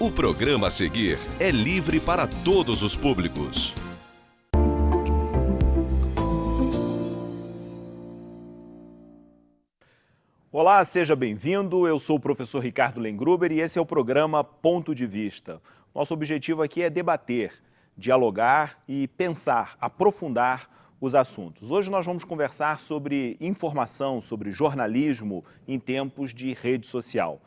O programa a seguir é livre para todos os públicos. Olá, seja bem-vindo. Eu sou o professor Ricardo Lengruber e esse é o programa Ponto de Vista. Nosso objetivo aqui é debater, dialogar e pensar, aprofundar os assuntos. Hoje nós vamos conversar sobre informação, sobre jornalismo em tempos de rede social.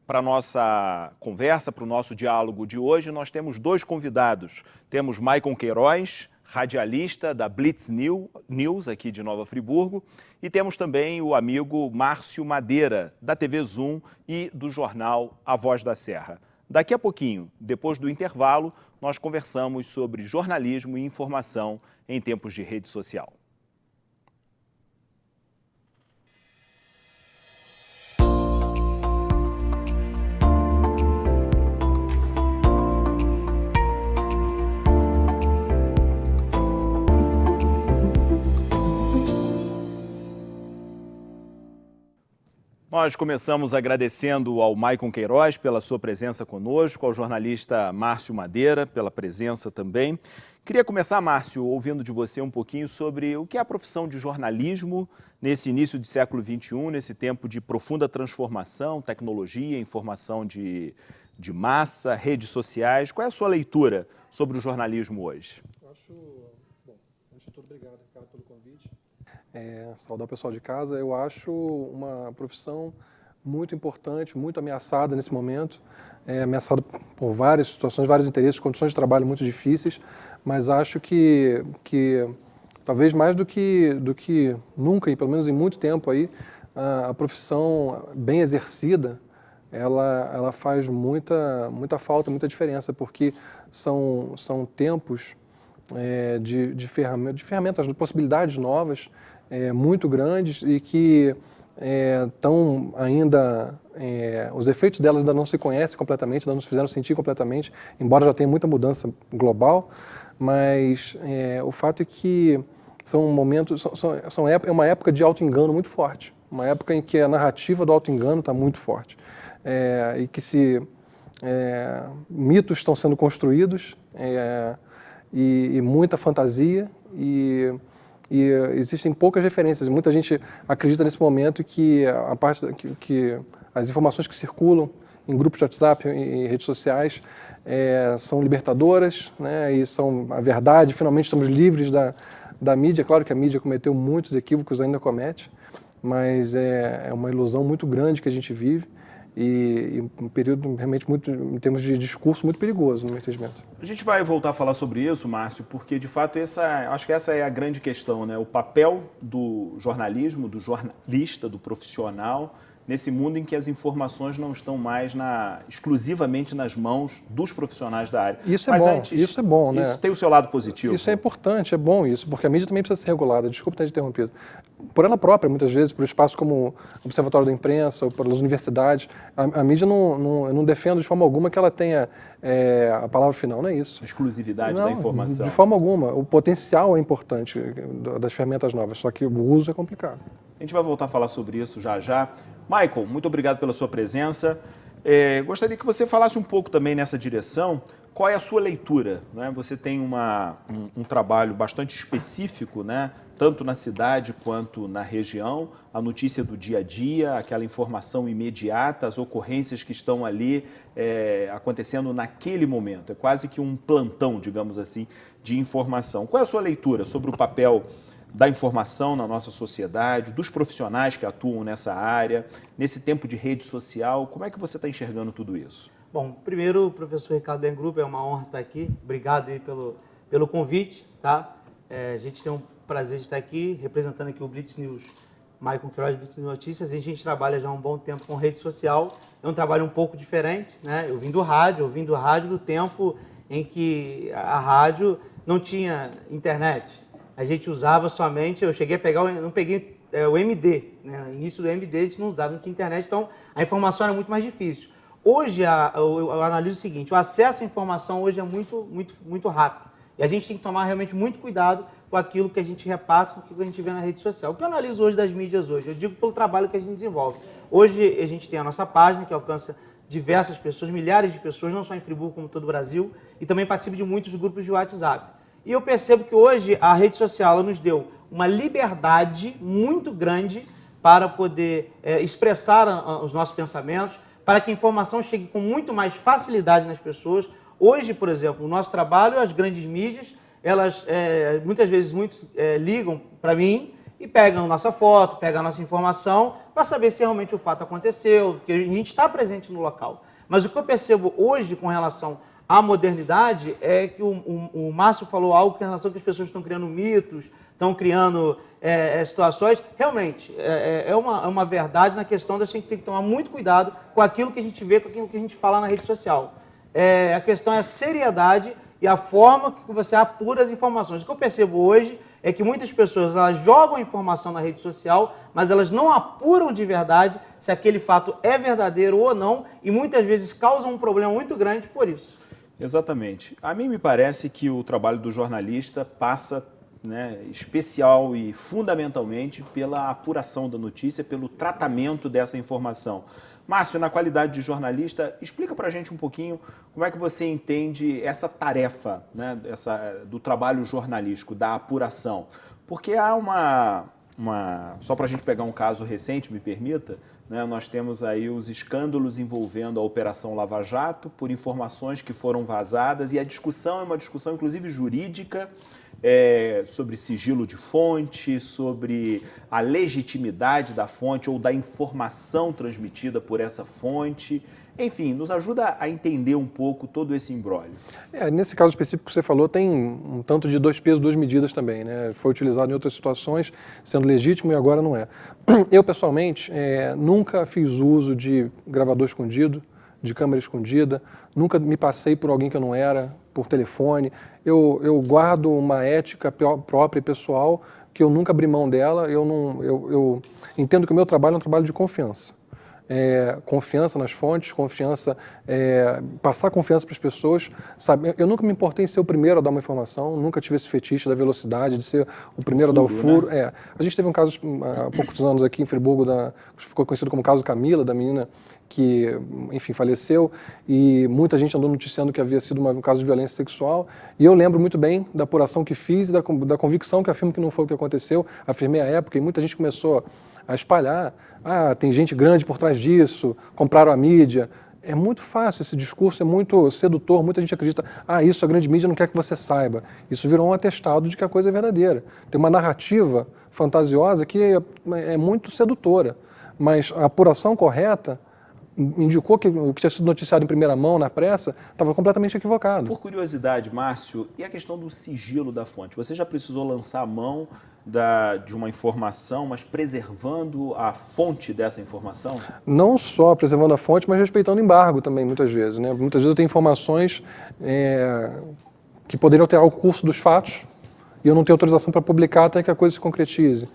Para a nossa conversa, para o nosso diálogo de hoje, nós temos dois convidados. Temos Maicon Queiroz, radialista da Blitz News, aqui de Nova Friburgo, e temos também o amigo Márcio Madeira, da TV Zoom e do jornal A Voz da Serra. Daqui a pouquinho, depois do intervalo, nós conversamos sobre jornalismo e informação em tempos de rede social. Nós começamos agradecendo ao Maicon Queiroz pela sua presença conosco, ao jornalista Márcio Madeira pela presença também. Queria começar, Márcio, ouvindo de você um pouquinho sobre o que é a profissão de jornalismo nesse início de século XXI, nesse tempo de profunda transformação, tecnologia, informação de massa, redes sociais. Qual é a sua leitura sobre o jornalismo hoje? Bom, antes de tudo, obrigado, Ricardo, pelo convite. Saudar o pessoal de casa. Eu acho uma profissão muito importante, muito ameaçada nesse momento, ameaçada por várias situações, vários interesses, condições de trabalho muito difíceis, mas acho que talvez mais do que nunca, e pelo menos em muito tempo aí, a profissão bem exercida, ela faz muita falta, muita diferença, porque são tempos de ferramentas, de possibilidades novas, muito grandes e que estão ainda, os efeitos delas ainda não se conhecem completamente, ainda não se fizeram sentir completamente, embora já tenha muita mudança global, mas o fato é que são momentos, é uma época de auto-engano muito forte, uma época em que a narrativa do auto-engano está muito forte, e que mitos estão sendo construídos, e muita fantasia, e existem poucas referências. Muita gente acredita nesse momento que que as informações que circulam em grupos de WhatsApp e redes sociais são libertadoras, né, e são a verdade. Finalmente estamos livres da mídia. Claro que a mídia cometeu muitos equívocos, ainda comete, mas é uma ilusão muito grande que a gente vive. E um período realmente muito, em termos de discurso, muito perigoso no meu entendimento. A gente vai voltar a falar sobre isso, Márcio, porque de fato acho que essa é a grande questão, né? O papel do jornalismo, do jornalista, do profissional, nesse mundo em que as informações não estão mais exclusivamente nas mãos dos profissionais da área. Isso é bom, isso é bom, né? Isso tem o seu lado positivo. Isso é importante, é bom isso, porque a mídia também precisa ser regulada. Desculpe ter interrompido. Por ela própria, muitas vezes, por espaços como o Observatório da Imprensa ou pelas universidades, a mídia eu não defendo de forma alguma que ela tenha a palavra final, não é isso. A exclusividade da informação. De forma alguma. O potencial é importante das ferramentas novas, só que o uso é complicado. A gente vai voltar a falar sobre isso já já. Maicon, muito obrigado pela sua presença. Gostaria que você falasse um pouco também nessa direção. Qual é a sua leitura? Né? Você tem um trabalho bastante específico, né? Tanto na cidade quanto na região, a notícia do dia a dia, aquela informação imediata, as ocorrências que estão ali acontecendo naquele momento. É quase que um plantão, digamos assim, de informação. Qual é a sua leitura sobre o papel da informação na nossa sociedade, dos profissionais que atuam nessa área, nesse tempo de rede social? Como é que você está enxergando tudo isso? Bom, primeiro, professor Ricardo Lengruber, é uma honra estar aqui. Obrigado aí pelo convite, tá? A gente tem um prazer de estar aqui, representando aqui o Blitz News, Maicon Queiroz, Blitz News Notícias, e a gente trabalha já há um bom tempo com rede social. É um trabalho um pouco diferente, né? Eu vim do rádio do tempo em que a rádio não tinha internet. A gente usava somente, eu cheguei a pegar, não peguei o MD, né? No início do MD a gente não usava, não tinha internet, então a informação era muito mais difícil. Hoje, eu analiso o seguinte, o acesso à informação hoje é muito rápido. E a gente tem que tomar realmente muito cuidado com aquilo que a gente repassa, com aquilo que a gente vê na rede social. O que eu analiso hoje das mídias hoje? Eu digo pelo trabalho que a gente desenvolve. Hoje a gente tem a nossa página, que alcança diversas pessoas, milhares de pessoas, não só em Friburgo, como todo o Brasil, e também participo de muitos grupos de WhatsApp. E eu percebo que hoje a rede social ela nos deu uma liberdade muito grande para poder expressar os nossos pensamentos, para que a informação chegue com muito mais facilidade nas pessoas. Hoje, por exemplo, o nosso trabalho, as grandes mídias, elas muitas vezes ligam para mim e pegam nossa foto, pegam a nossa informação para saber se realmente o fato aconteceu, porque a gente está presente no local. Mas o que eu percebo hoje com relação à modernidade é que o Márcio falou algo com relação a que as pessoas estão criando mitos, estão criando situações. Realmente, é uma verdade na questão da gente ter que tomar muito cuidado com aquilo que a gente vê, com aquilo que a gente fala na rede social. A questão é a seriedade e a forma que você apura as informações. O que eu percebo hoje é que muitas pessoas elas jogam a informação na rede social, mas elas não apuram de verdade se aquele fato é verdadeiro ou não, e muitas vezes causam um problema muito grande por isso. Exatamente. A mim me parece que o trabalho do jornalista passa, especial e fundamentalmente pela apuração da notícia, pelo tratamento dessa informação. Márcio, na qualidade de jornalista, explica para a gente um pouquinho como é que você entende essa tarefa, do trabalho jornalístico, da apuração. Porque há só para a gente pegar um caso recente, me permita, nós temos aí os escândalos envolvendo a Operação Lava Jato, por informações que foram vazadas, e a discussão é uma discussão, inclusive, jurídica, sobre sigilo de fonte, sobre a legitimidade da fonte ou da informação transmitida por essa fonte. Enfim, nos ajuda a entender um pouco todo esse imbróglio. Nesse caso específico que você falou, tem um tanto de 2 pesos, 2 medidas também, Foi utilizado em outras situações, sendo legítimo e agora não é. Eu, pessoalmente, nunca fiz uso de gravador escondido, de câmera escondida, nunca me passei por alguém que eu não era, por telefone. Eu guardo uma ética própria e pessoal que eu nunca abri mão dela. Eu entendo que o meu trabalho é um trabalho de confiança. Confiança nas fontes, passar confiança para as pessoas. Sabe? Eu nunca me importei em ser o primeiro a dar uma informação, nunca tive esse fetiche da velocidade, de ser o primeiro a dar o furo. A gente teve um caso há poucos anos aqui em Friburgo, que ficou conhecido como caso Camila, da menina que, enfim, faleceu, e muita gente andou noticiando que havia sido um caso de violência sexual, e eu lembro muito bem da apuração que fiz e da convicção que afirmo que não foi o que aconteceu, afirmei à época, e muita gente começou a espalhar, tem gente grande por trás disso, compraram a mídia. É muito fácil, esse discurso é muito sedutor, muita gente acredita, isso a grande mídia não quer que você saiba. Isso virou um atestado de que a coisa é verdadeira. Tem uma narrativa fantasiosa que é muito sedutora, mas a apuração correta indicou que o que tinha sido noticiado em primeira mão, na pressa, estava completamente equivocado. Por curiosidade, Márcio, e a questão do sigilo da fonte? Você já precisou lançar a mão de uma informação, mas preservando a fonte dessa informação? Não só preservando a fonte, mas respeitando o embargo também, muitas vezes. Muitas vezes eu tenho informações que poderiam alterar o curso dos fatos e eu não tenho autorização para publicar até que a coisa se concretize.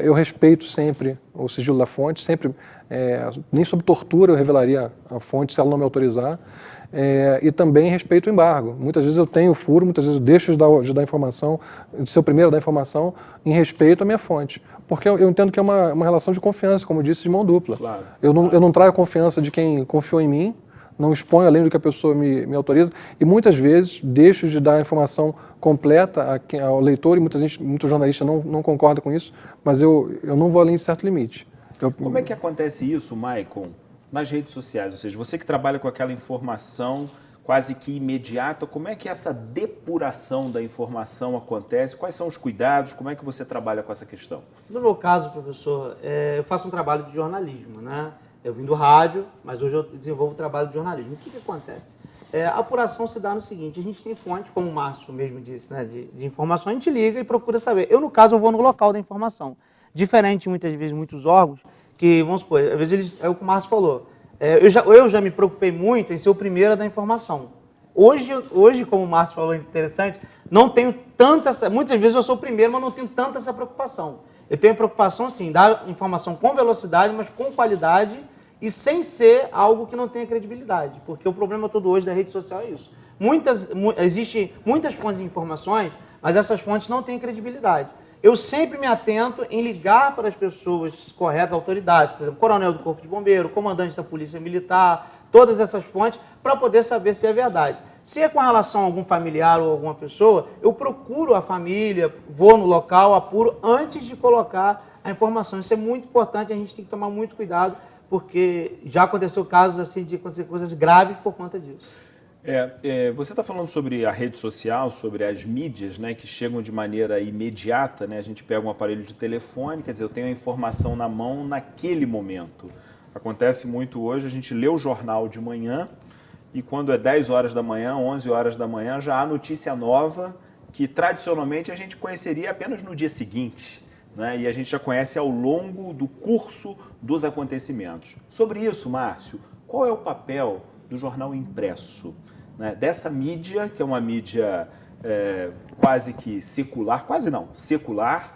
Eu respeito sempre o sigilo da fonte, sempre, nem sob tortura eu revelaria a fonte se ela não me autorizar, e também respeito o embargo. Muitas vezes eu tenho furo, muitas vezes eu deixo de dar informação, de ser o primeiro a dar informação em respeito à minha fonte. Porque eu entendo que é uma relação de confiança, como eu disse, de mão dupla. Claro. Eu não traio a confiança de quem confiou em mim, não exponho além do que a pessoa me autoriza, e muitas vezes deixo de dar a informação completa ao leitor, e muitos jornalistas não concordam com isso, mas eu não vou além de certo limite. Como é que acontece isso, Maicon, nas redes sociais? Ou seja, você que trabalha com aquela informação quase que imediata, como é que essa depuração da informação acontece? Quais são os cuidados? Como é que você trabalha com essa questão? No meu caso, professor, eu faço um trabalho de jornalismo, Eu vim do rádio, mas hoje eu desenvolvo o trabalho de jornalismo. O que acontece? A apuração se dá no seguinte, a gente tem fonte, como o Márcio mesmo disse, de informação, a gente liga e procura saber. Eu, no caso, eu vou no local da informação. Diferente, muitas vezes, muitos órgãos, que, vamos supor, às vezes é o que o Márcio falou, eu já me preocupei muito em ser o primeiro a dar informação. Hoje, como o Márcio falou, interessante, não tenho tanta essa... Muitas vezes eu sou o primeiro, mas não tenho tanta essa preocupação. Eu tenho a preocupação, sim, dar informação com velocidade, mas com qualidade e sem ser algo que não tenha credibilidade. Porque o problema todo hoje da rede social é isso. Existem muitas fontes de informações, mas essas fontes não têm credibilidade. Eu sempre me atento em ligar para as pessoas corretas, autoridades, por exemplo, coronel do Corpo de Bombeiro, comandante da Polícia Militar, todas essas fontes para poder saber se é verdade. Se é com relação a algum familiar ou alguma pessoa, eu procuro a família, vou no local, apuro antes de colocar a informação. Isso é muito importante, a gente tem que tomar muito cuidado, porque já aconteceu casos assim de acontecer coisas graves por conta disso. Você está falando sobre a rede social, sobre as mídias, né, que chegam de maneira imediata, né? A gente pega um aparelho de telefone, quer dizer, eu tenho a informação na mão naquele momento. Acontece muito hoje, a gente lê o jornal de manhã e quando é 10 horas da manhã, 11 horas da manhã, já há notícia nova que tradicionalmente a gente conheceria apenas no dia seguinte, né? E a gente já conhece ao longo do curso dos acontecimentos. Sobre isso, Márcio, qual é o papel do jornal impresso, né? Dessa mídia, que é uma mídia quase que secular, quase não, secular,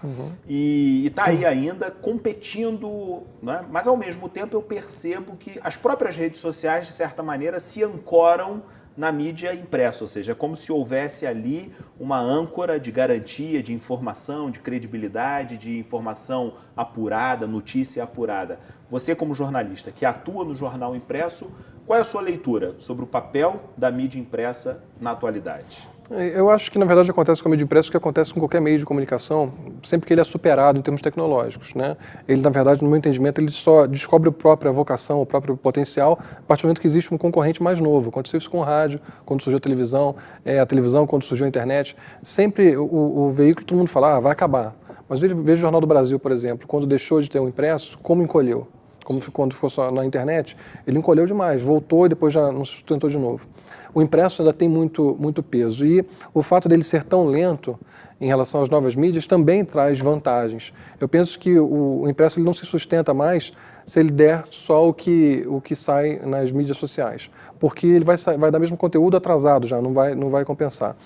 e está aí ainda competindo, né? Mas ao mesmo tempo eu percebo que as próprias redes sociais, de certa maneira, se ancoram na mídia impressa, ou seja, é como se houvesse ali uma âncora de garantia, de informação, de credibilidade, de informação apurada, notícia apurada. Você, como jornalista que atua no jornal impresso, qual é a sua leitura sobre o papel da mídia impressa na atualidade? Eu acho que, na verdade, acontece com a mídia impressa o que acontece com qualquer meio de comunicação, sempre que ele é superado em termos tecnológicos, né? Ele, na verdade, no meu entendimento, ele só descobre a própria vocação, o próprio potencial, a partir do momento que existe um concorrente mais novo. Aconteceu isso com o rádio, quando surgiu a televisão, quando surgiu a internet. Sempre o veículo, todo mundo fala, vai acabar. Mas veja o Jornal do Brasil, por exemplo, quando deixou de ter o impresso, como encolheu? Quando ficou só na internet, ele encolheu demais, voltou e depois já não se sustentou de novo. O impresso ainda tem muito peso e o fato dele ser tão lento em relação às novas mídias também traz vantagens. Eu penso que o impresso ele não se sustenta mais se ele der só o que sai nas mídias sociais, porque ele vai dar mesmo conteúdo atrasado já, não vai compensar.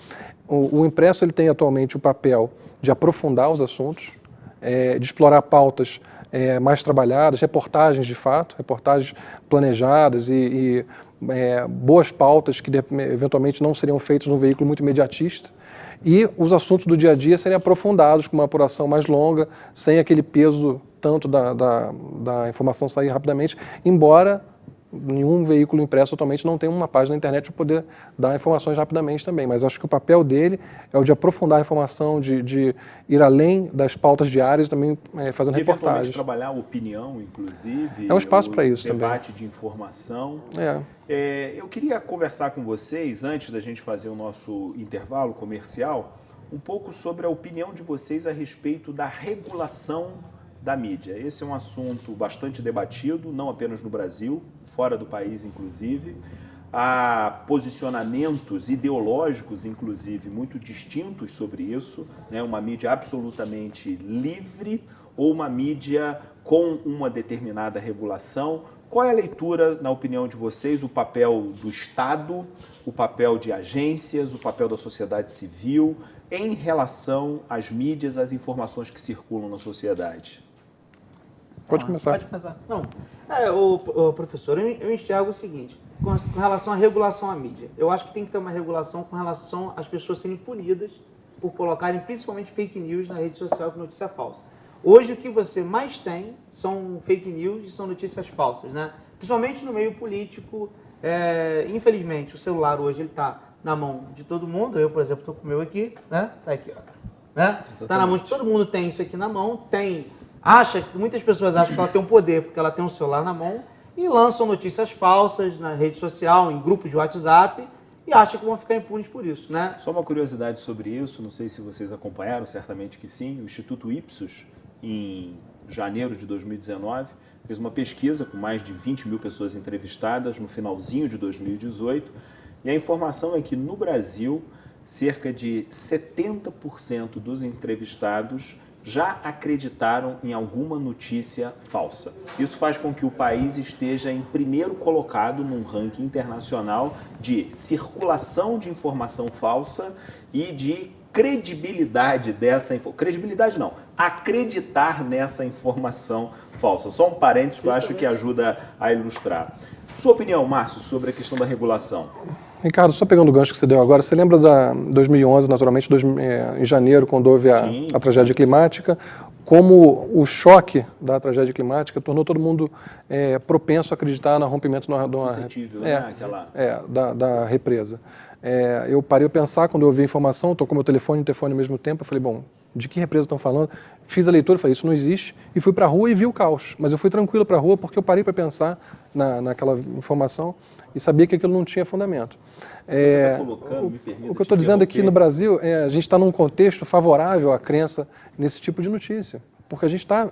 O impresso ele tem atualmente o papel de aprofundar os assuntos, de explorar pautas mais trabalhadas, reportagens de fato, reportagens planejadas e boas pautas que eventualmente não seriam feitas num veículo muito imediatista, e os assuntos do dia a dia serem aprofundados com uma apuração mais longa, sem aquele peso tanto da informação sair rapidamente, embora nenhum veículo impresso atualmente não tem uma página na internet para poder dar informações rapidamente também, mas acho que o papel dele é o de aprofundar a informação, de ir além das pautas diárias e também fazendo reportagens. Trabalhar a opinião, inclusive. É um espaço para isso também. Debate de informação. Eu queria conversar com vocês, antes da gente fazer o nosso intervalo comercial, um pouco sobre a opinião de vocês a respeito da regulação da mídia. Esse é um assunto bastante debatido, não apenas no Brasil, fora do país, inclusive. Há posicionamentos ideológicos, inclusive, muito distintos sobre isso, né? Uma mídia absolutamente livre ou uma mídia com uma determinada regulação. Qual é a leitura, na opinião de vocês, o papel do Estado, o papel de agências, o papel da sociedade civil em relação às mídias, às informações que circulam na sociedade? Pode começar. Pode começar. Não, professor, eu enxergo o seguinte, com relação à regulação à mídia. Eu acho que tem que ter uma regulação com relação às pessoas serem punidas por colocarem principalmente fake news na rede social com notícia falsa. Hoje o que você mais tem são fake news e são notícias falsas, né? Principalmente no meio político. Infelizmente, o celular hoje está na mão de todo mundo. Eu, por exemplo, estou com o meu aqui, né? Está aqui, ó. Né? Está na mão de todo mundo, tem isso aqui na mão, muitas pessoas acham que ela tem um poder porque ela tem um celular na mão e lançam notícias falsas na rede social, em grupos de WhatsApp e acham que vão ficar impunes por isso, né? Só uma curiosidade sobre isso, não sei se vocês acompanharam, certamente que sim, o Instituto Ipsos, em janeiro de 2019, fez uma pesquisa com mais de 20 mil pessoas entrevistadas no finalzinho de 2018 e a informação é que no Brasil, cerca de 70% dos entrevistados já acreditaram em alguma notícia falsa. Isso faz com que o país esteja em primeiro colocado num ranking internacional de circulação de informação falsa e de credibilidade dessa credibilidade não, acreditar nessa informação falsa. Só um parênteses que eu acho que ajuda a ilustrar. Sua opinião, Márcio, sobre a questão da regulação? Ricardo, só pegando o gancho que você deu agora, você lembra da 2011, naturalmente, em janeiro, quando houve a tragédia climática, como o choque da tragédia climática tornou todo mundo propenso a acreditar no rompimento suscetível, né? Da represa. Eu parei a pensar, quando eu ouvi a informação, estou com meu telefone e o interfone ao mesmo tempo, eu falei, bom, de que represa estão falando? Fiz a leitura, falei, isso não existe, e fui para a rua e vi o caos. Mas eu fui tranquilo para a rua porque eu parei para pensar naquela informação e sabia que aquilo não tinha fundamento. Você está colocando, me permita, o que eu estou dizendo aqui no Brasil, a gente está num contexto favorável à crença nesse tipo de notícia, porque a gente está,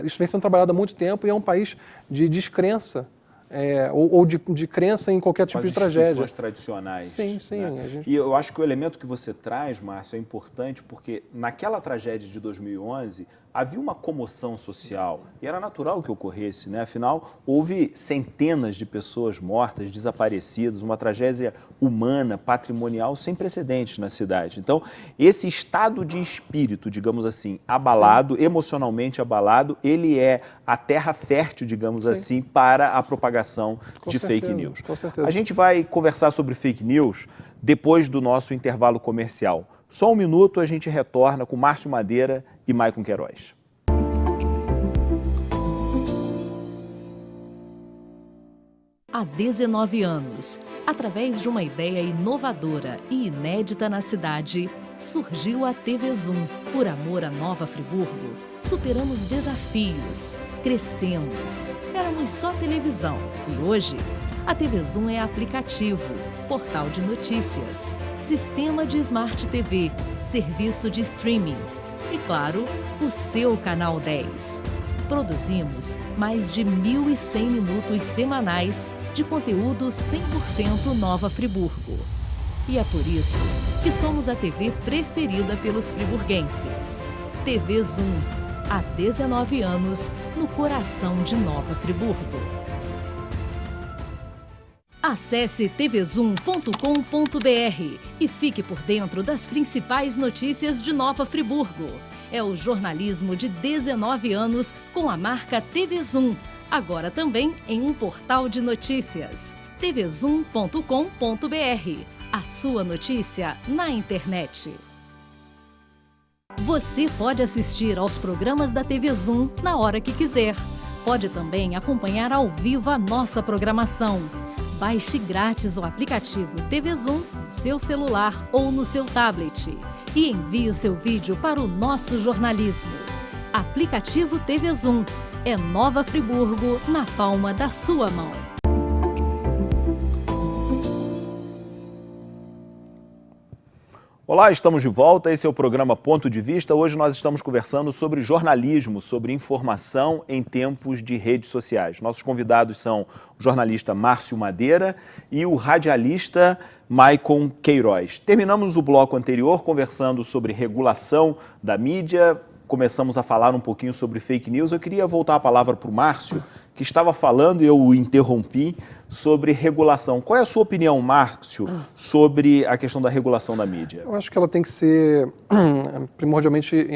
isso vem sendo trabalhado há muito tempo e é um país de descrença, ou de crença em qualquer tipo de tragédia. Instituições tradicionais. Sim, sim. Né? E eu acho que o elemento que você traz, Márcio, é importante porque naquela tragédia de 2011 havia uma comoção social e era natural que ocorresse, né? Afinal, houve centenas de pessoas mortas, desaparecidas, uma tragédia humana, patrimonial sem precedentes na cidade. Então, esse estado de espírito, digamos assim, abalado, emocionalmente abalado, ele é a terra fértil, digamos assim, para a propagação de fake news. Com certeza. A gente vai conversar sobre fake news depois do nosso intervalo comercial. Só um minuto, a gente retorna com Márcio Madeira e Maicon Queiroz. Há 19 anos, através de uma ideia inovadora e inédita na cidade, surgiu a TV Zoom. Por amor a Nova Friburgo, superamos desafios, crescemos. Éramos só televisão e hoje a TV Zoom é aplicativo, portal de notícias, sistema de Smart TV, serviço de streaming e, claro, o seu Canal 10. Produzimos mais de 1.100 minutos semanais de conteúdo 100% Nova Friburgo. E é por isso que somos a TV preferida pelos friburguenses. TV Zoom, há 19 anos, no coração de Nova Friburgo. Acesse tvzoom.com.br e fique por dentro das principais notícias de Nova Friburgo. É o jornalismo de 19 anos com a marca TV Zoom, agora também em um portal de notícias. tvzoom.com.br, a sua notícia na internet. Você pode assistir aos programas da TV Zoom na hora que quiser. Pode também acompanhar ao vivo a nossa programação. Baixe grátis o aplicativo TV Zoom no seu celular ou no seu tablet e envie o seu vídeo para o nosso jornalismo. Aplicativo TV Zoom é Nova Friburgo na palma da sua mão. Olá, estamos de volta. Esse é o programa Ponto de Vista. Hoje nós estamos conversando sobre jornalismo, sobre informação em tempos de redes sociais. Nossos convidados são o jornalista Márcio Madeira e o radialista Maicon Queiroz. Terminamos o bloco anterior conversando sobre regulação da mídia, começamos a falar um pouquinho sobre fake news. Eu queria voltar a palavra para o Márcio, que estava falando e eu o interrompi, sobre regulação. Qual é a sua opinião, Márcio, sobre a questão da regulação da mídia? Eu acho que ela tem que ser primordialmente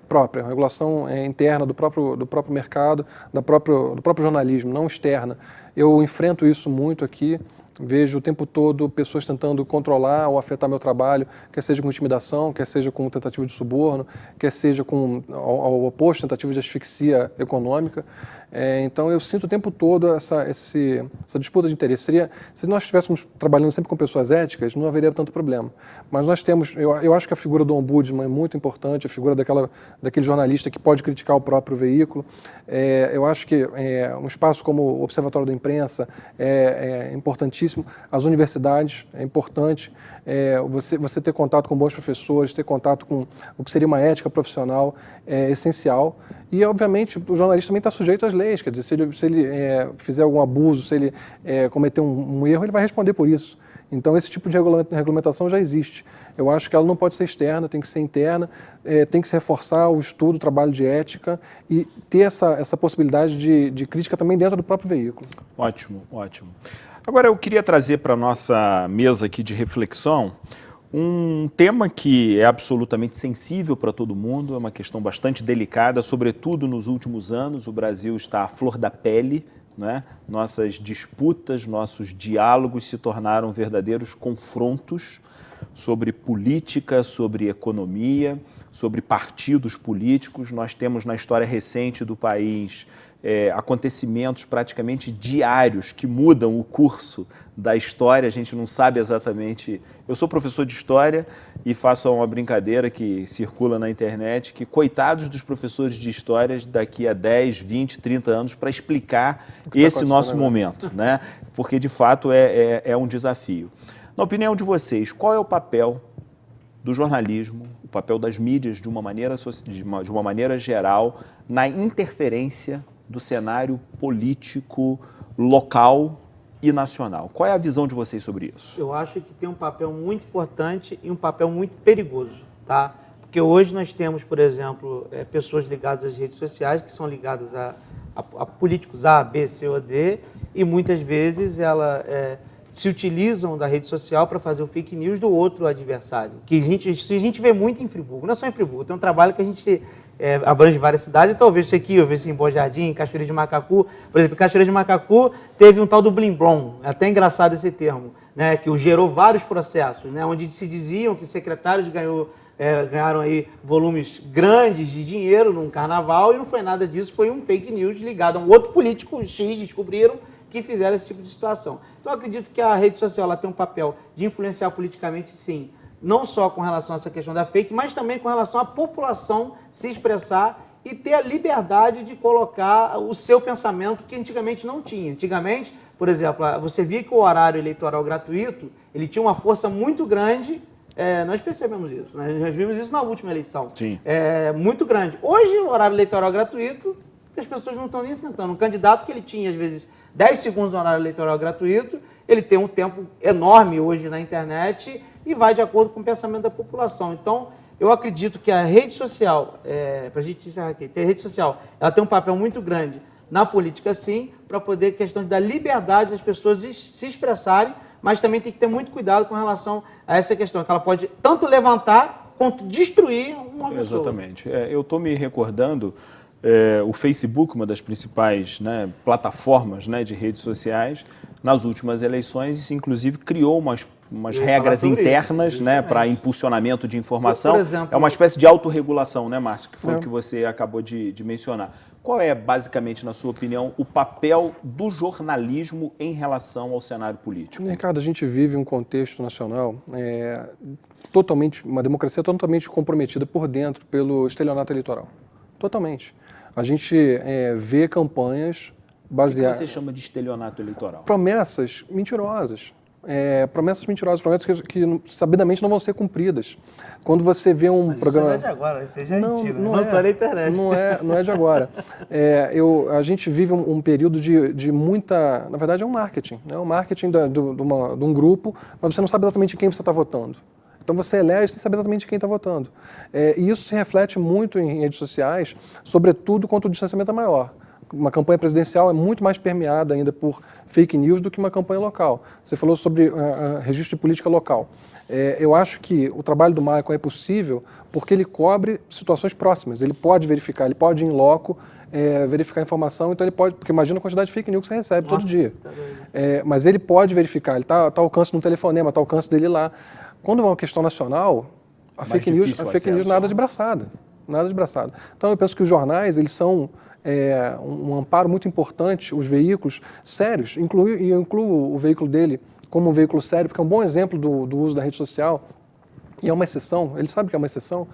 própria, a regulação interna do próprio mercado, do próprio jornalismo, não externa. Eu enfrento isso muito aqui. Vejo o tempo todo pessoas tentando controlar ou afetar meu trabalho, quer seja com intimidação, quer seja com tentativa de suborno, quer seja com, ao oposto, tentativa de asfixia econômica. Então eu sinto o tempo todo essa disputa de interesse. Se nós estivéssemos trabalhando sempre com pessoas éticas, não haveria tanto problema. Mas nós temos, eu acho que a figura do ombudsman é muito importante, a figura daquele jornalista que pode criticar o próprio veículo. Eu acho que um espaço como o Observatório da Imprensa é importantíssimo. As universidades, é importante você ter contato com bons professores, ter contato com o que seria uma ética profissional, é essencial. E, obviamente, o jornalista também está sujeito às leis, quer dizer, se ele fizer algum abuso, se ele cometer um erro, ele vai responder por isso. Então, esse tipo de regulamentação já existe. Eu acho que ela não pode ser externa, tem que ser interna, tem que se reforçar o estudo, o trabalho de ética e ter essa possibilidade de crítica também dentro do próprio veículo. Ótimo, ótimo. Agora, eu queria trazer para a nossa mesa aqui de reflexão um tema que é absolutamente sensível para todo mundo, é uma questão bastante delicada, sobretudo nos últimos anos. O Brasil está à flor da pele, né? Nossas disputas, nossos diálogos se tornaram verdadeiros confrontos sobre política, sobre economia, sobre partidos políticos. Nós temos na história recente do país acontecimentos praticamente diários que mudam o curso da história. A gente não sabe exatamente. Eu sou professor de história e faço uma brincadeira que circula na internet, que coitados dos professores de história daqui a 10, 20, 30 anos para explicar esse nosso momento, né? Porque de fato é um desafio. Na opinião de vocês, qual é o papel do jornalismo, o papel das mídias de uma maneira geral na interferência do cenário político local e nacional? Qual é a visão de vocês sobre isso? Eu acho que tem um papel muito importante e um papel muito perigoso, tá? Porque hoje nós temos, por exemplo, pessoas ligadas às redes sociais que são ligadas a políticos A, B, C ou D, e muitas vezes elas se utilizam da rede social para fazer o fake news do outro adversário, que a gente vê muito em Friburgo. Não é só em Friburgo, tem um trabalho que a gente abrange várias cidades, então eu vejo isso aqui, eu vejo isso em Bom Jardim, em Cachoeira de Macacu. Por exemplo, em Cachoeira de Macacu teve um tal do Blimbrom, é até engraçado esse termo, né, que gerou vários processos, né, onde se diziam que secretários ganharam aí volumes grandes de dinheiro num carnaval, e não foi nada disso, foi um fake news ligado a um outro político X, descobriram que fizeram esse tipo de situação. Então eu acredito que a rede social ela tem um papel de influenciar politicamente, sim, não só com relação a essa questão da fake, mas também com relação à população se expressar e ter a liberdade de colocar o seu pensamento, que antigamente não tinha. Antigamente, por exemplo, você via que o horário eleitoral gratuito, ele tinha uma força muito grande, nós percebemos isso, né? Nós vimos isso na última eleição. Sim. Muito grande. Hoje, o horário eleitoral gratuito, as pessoas não estão nem esquentando. Um candidato que ele tinha, às vezes, 10 segundos no horário eleitoral gratuito, ele tem um tempo enorme hoje na internet e vai de acordo com o pensamento da população. Então, eu acredito que a rede social, para a gente encerrar aqui, a rede social, ela tem um papel muito grande na política, sim, para poder, questão da liberdade das pessoas se expressarem, mas também tem que ter muito cuidado com relação a essa questão, que ela pode tanto levantar quanto destruir uma pessoa. Exatamente. Eu estou me recordando, o Facebook, uma das principais, né, plataformas, né, de redes sociais, nas últimas eleições, inclusive criou umas regras internas, isso, né, para impulsionamento de informação. Por exemplo, é uma espécie de autorregulação, né, Márcio? Que foi o que você acabou de mencionar. Qual é, basicamente, na sua opinião, o papel do jornalismo em relação ao cenário político? Ricardo, a gente vive um contexto nacional uma democracia totalmente comprometida por dentro pelo estelionato eleitoral. Totalmente. A gente vê campanhas baseadas... O que você chama de estelionato eleitoral? Promessas mentirosas. Promessas mentirosas, promessas que sabidamente não vão ser cumpridas. Quando você vê um programa... Isso não é de agora, isso já é antigo, não só na internet. Não é de agora. A gente vive um período de muita... Na verdade, é um marketing. É um marketing de um grupo, mas você não sabe exatamente quem você está votando. Então você elege sem saber exatamente quem está votando. E isso se reflete muito em redes sociais, sobretudo quando o distanciamento é maior. Uma campanha presidencial é muito mais permeada ainda por fake news do que uma campanha local. Você falou sobre registro de política local. Eu acho que o trabalho do Maicon é possível porque ele cobre situações próximas. Ele pode verificar, ele pode ir em loco, verificar a informação, então ele pode, porque imagina a quantidade de fake news que você recebe todo dia. Mas ele pode verificar, ele está ao alcance de um telefonema, está ao alcance dele lá. Quando é uma questão nacional, a fake news nada de braçada. Nada de braçada. Então eu penso que os jornais, eles são um amparo muito importante, os veículos sérios, e eu incluo o veículo dele como um veículo sério, porque é um bom exemplo do uso da rede social, e é uma exceção, ele sabe que é uma exceção.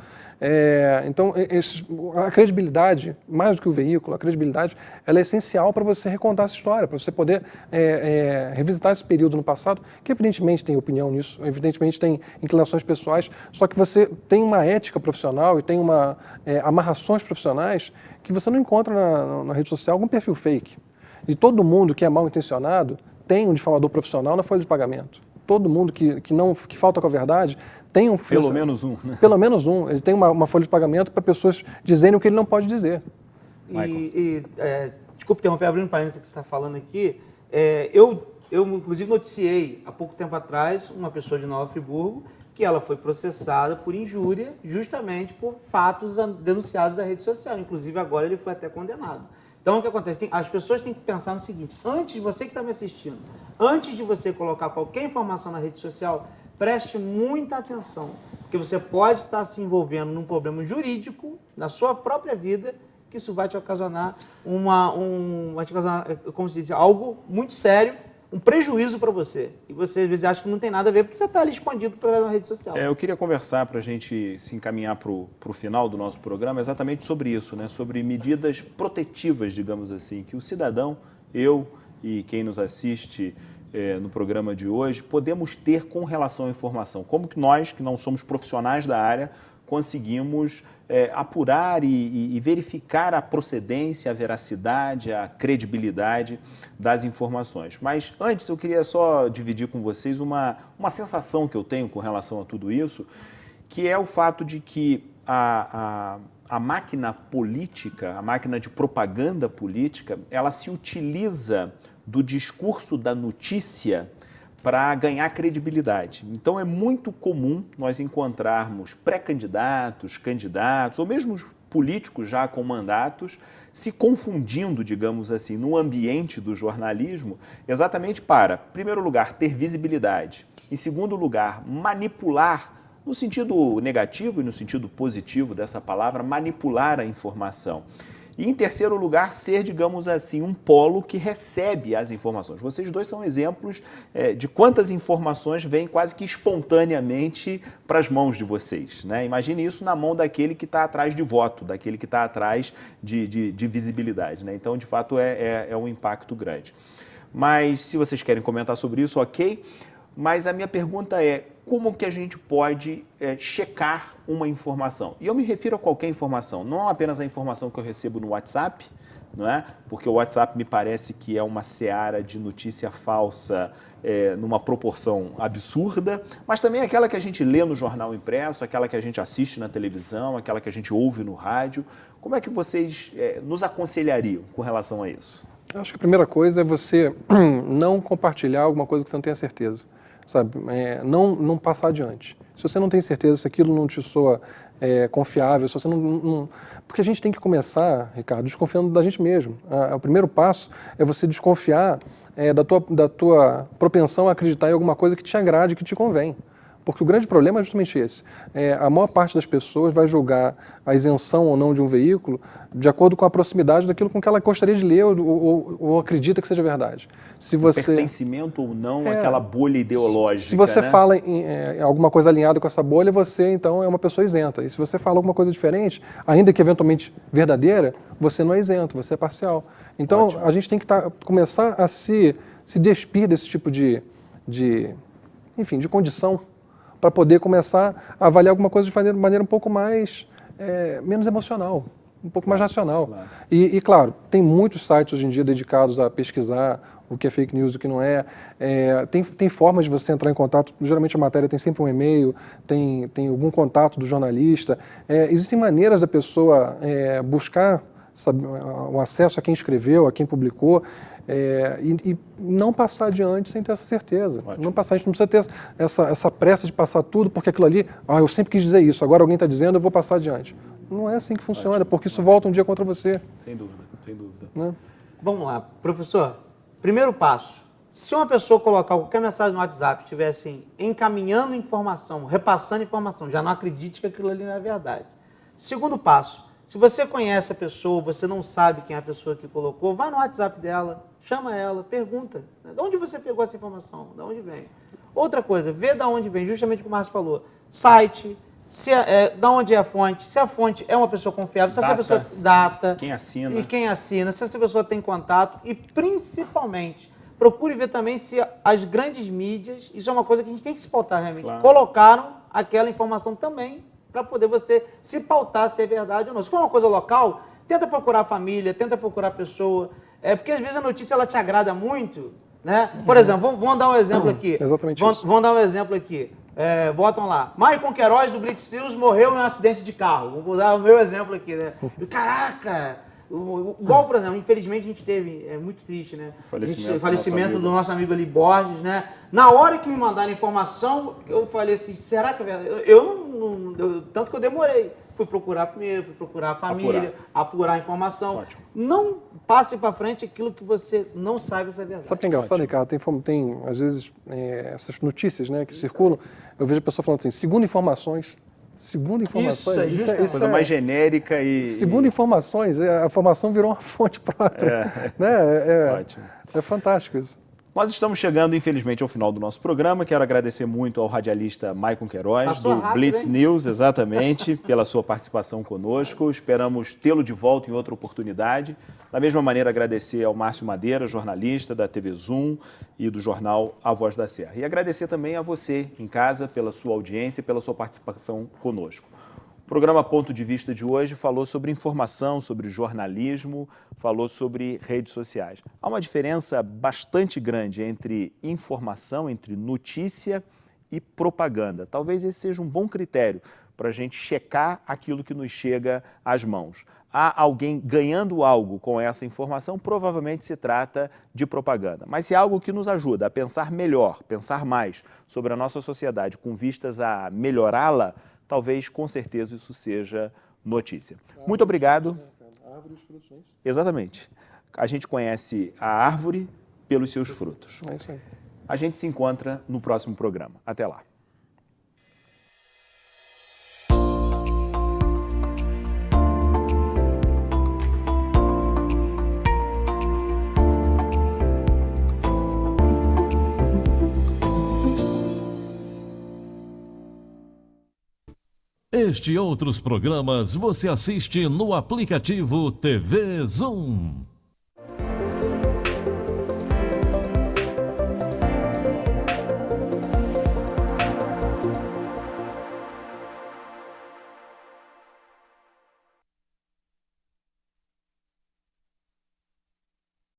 Então, a credibilidade, mais do que o veículo, a credibilidade, ela é essencial para você recontar essa história, para você poder revisitar esse período no passado, que evidentemente tem opinião nisso, evidentemente tem inclinações pessoais, só que você tem uma ética profissional e tem amarrações profissionais que você não encontra na rede social algum perfil fake. E todo mundo que é mal intencionado tem um difamador profissional na folha de pagamento. Todo mundo que falta com a verdade tem um... Pelo menos um, né? Pelo menos um. Ele tem uma folha de pagamento para pessoas dizerem o que ele não pode dizer. Desculpe interromper, abrindo um parênteses que você está falando aqui. Eu, inclusive, noticiei há pouco tempo atrás uma pessoa de Nova Friburgo que ela foi processada por injúria justamente por fatos denunciados da rede social. Inclusive, agora ele foi até condenado. Então, o que acontece? As pessoas têm que pensar no seguinte, antes de você que está me assistindo, antes de você colocar qualquer informação na rede social, preste muita atenção, porque você pode estar se envolvendo num problema jurídico na sua própria vida, que isso vai te ocasionar como se diz, algo muito sério, um prejuízo para você. E você, às vezes, acha que não tem nada a ver, porque você está ali escondido na rede social. Eu queria conversar, para a gente se encaminhar para o final do nosso programa, exatamente sobre isso, né? Sobre medidas protetivas, digamos assim, que o cidadão, eu e quem nos assiste no programa de hoje, podemos ter com relação à informação. Como que nós, que não somos profissionais da área, conseguimos apurar e verificar a procedência, a veracidade, a credibilidade das informações. Mas antes eu queria só dividir com vocês uma sensação que eu tenho com relação a tudo isso, que é o fato de que a máquina política, a máquina de propaganda política, ela se utiliza do discurso da notícia para ganhar credibilidade. Então é muito comum nós encontrarmos pré-candidatos, candidatos, ou mesmo políticos já com mandatos, se confundindo, digamos assim, no ambiente do jornalismo, exatamente para, em primeiro lugar, ter visibilidade, em segundo lugar, manipular, no sentido negativo e no sentido positivo dessa palavra, manipular a informação. E, em terceiro lugar, ser, digamos assim, um polo que recebe as informações. Vocês dois são exemplos de quantas informações vêm quase que espontaneamente para as mãos de vocês, né? Imagine isso na mão daquele que está atrás de voto, daquele que está atrás de visibilidade, né? Então, de fato, é um impacto grande. Mas, se vocês querem comentar sobre isso, ok. Mas a minha pergunta é, como que a gente pode checar uma informação? E eu me refiro a qualquer informação, não apenas a informação que eu recebo no WhatsApp, não é? Porque o WhatsApp me parece que é uma seara de notícia falsa numa proporção absurda, mas também aquela que a gente lê no jornal impresso, aquela que a gente assiste na televisão, aquela que a gente ouve no rádio. Como é que vocês nos aconselhariam com relação a isso? Eu acho que a primeira coisa é você não compartilhar alguma coisa que você não tenha certeza. Sabe, não passar adiante. Se você não tem certeza se aquilo não te soa confiável, se você não... Porque a gente tem que começar, Ricardo, desconfiando da gente mesmo. O primeiro passo é você desconfiar da tua propensão a acreditar em alguma coisa que te agrade, que te convém. Porque o grande problema é justamente esse. A maior parte das pessoas vai julgar a isenção ou não de um veículo de acordo com a proximidade daquilo com que ela gostaria de ler ou acredita que seja verdade. Se você... Pertencimento ou não àquela bolha ideológica. Se você fala em alguma coisa alinhada com essa bolha, você então é uma pessoa isenta. E se você fala alguma coisa diferente, ainda que eventualmente verdadeira, você não é isento, você é parcial. Então, a gente tem que começar a se despir desse tipo de condição, para poder começar a avaliar alguma coisa de maneira um pouco mais, menos emocional, um pouco mais racional. Claro. E, claro, tem muitos sites hoje em dia dedicados a pesquisar o que é fake news e o que não é. Tem formas de você entrar em contato, geralmente a matéria tem sempre um e-mail, tem algum contato do jornalista. Existem maneiras da pessoa buscar o acesso a quem escreveu, a quem publicou, e não passar adiante sem ter essa certeza. Ótimo. Não passar, a gente não precisa ter essa pressa de passar tudo, porque aquilo ali, eu sempre quis dizer isso, agora alguém está dizendo, eu vou passar adiante. Não é assim que funciona, ótimo, porque isso volta um dia contra você. Sem dúvida, sem dúvida. Né? Vamos lá, professor. Primeiro passo, se uma pessoa colocar qualquer mensagem no WhatsApp, estiver assim, encaminhando informação, repassando informação, já não acredite que aquilo ali não é verdade. Segundo passo, se você conhece a pessoa, você não sabe quem é a pessoa que colocou, vá no WhatsApp dela, chama ela, pergunta. De onde você pegou essa informação? De onde vem? Outra coisa, vê de onde vem, justamente o que o Márcio falou. Site, de onde é a fonte, se a fonte é uma pessoa confiável, se essa pessoa... Data. Quem assina. E quem assina, se essa pessoa tem contato e, principalmente, procure ver também se as grandes mídias, isso é uma coisa que a gente tem que se pautar realmente, claro, colocaram aquela informação também para poder você se pautar se é verdade ou não. Se for uma coisa local, tenta procurar a família, tenta procurar a pessoa, porque às vezes a notícia ela te agrada muito, né? Por exemplo, vamos dar um exemplo aqui. Exatamente isso. Vamos dar um exemplo aqui. Botam lá, Maicon Queiroz do Blitz News morreu em um acidente de carro. Vou dar o meu exemplo aqui, né? Caraca, Igual, por exemplo, infelizmente a gente teve, é muito triste, né? Falecimento do nosso amigo ali, Borges, né? Na hora que me mandaram a informação, eu falei assim, será que é verdade? Tanto que eu demorei. Fui procurar primeiro, fui procurar a família, apurar a informação. Ótimo. Não passe para frente aquilo que você não sabe se é verdade. Sabe o que é engraçado, Ricardo? Tem às vezes, essas notícias, né, que circulam, eu vejo a pessoa falando assim, segundo informações, Isso é coisa mais genérica e... Segundo informações, a informação virou uma fonte própria. Né? Ótimo. É fantástico isso. Nós estamos chegando, infelizmente, ao final do nosso programa. Quero agradecer muito ao radialista Maicon Queiroz, Passou do rápido, Blitz hein? News, exatamente, pela sua participação conosco. Esperamos tê-lo de volta em outra oportunidade. Da mesma maneira, agradecer ao Márcio Madeira, jornalista da TV Zoom e do jornal A Voz da Serra. E agradecer também a você, em casa, pela sua audiência e pela sua participação conosco. O programa Ponto de Vista de hoje falou sobre informação, sobre jornalismo, falou sobre redes sociais. Há uma diferença bastante grande entre informação, entre notícia e propaganda. Talvez esse seja um bom critério para a gente checar aquilo que nos chega às mãos. Há alguém ganhando algo com essa informação, provavelmente se trata de propaganda. Mas se é algo que nos ajuda a pensar melhor, pensar mais sobre a nossa sociedade com vistas a melhorá-la, talvez, com certeza, isso seja notícia. Muito obrigado. Árvore e os frutos, não é isso? Exatamente. A gente conhece a árvore pelos seus frutos. É isso aí. A gente se encontra no próximo programa. Até lá. Este e outros programas você assiste no aplicativo TV Zoom.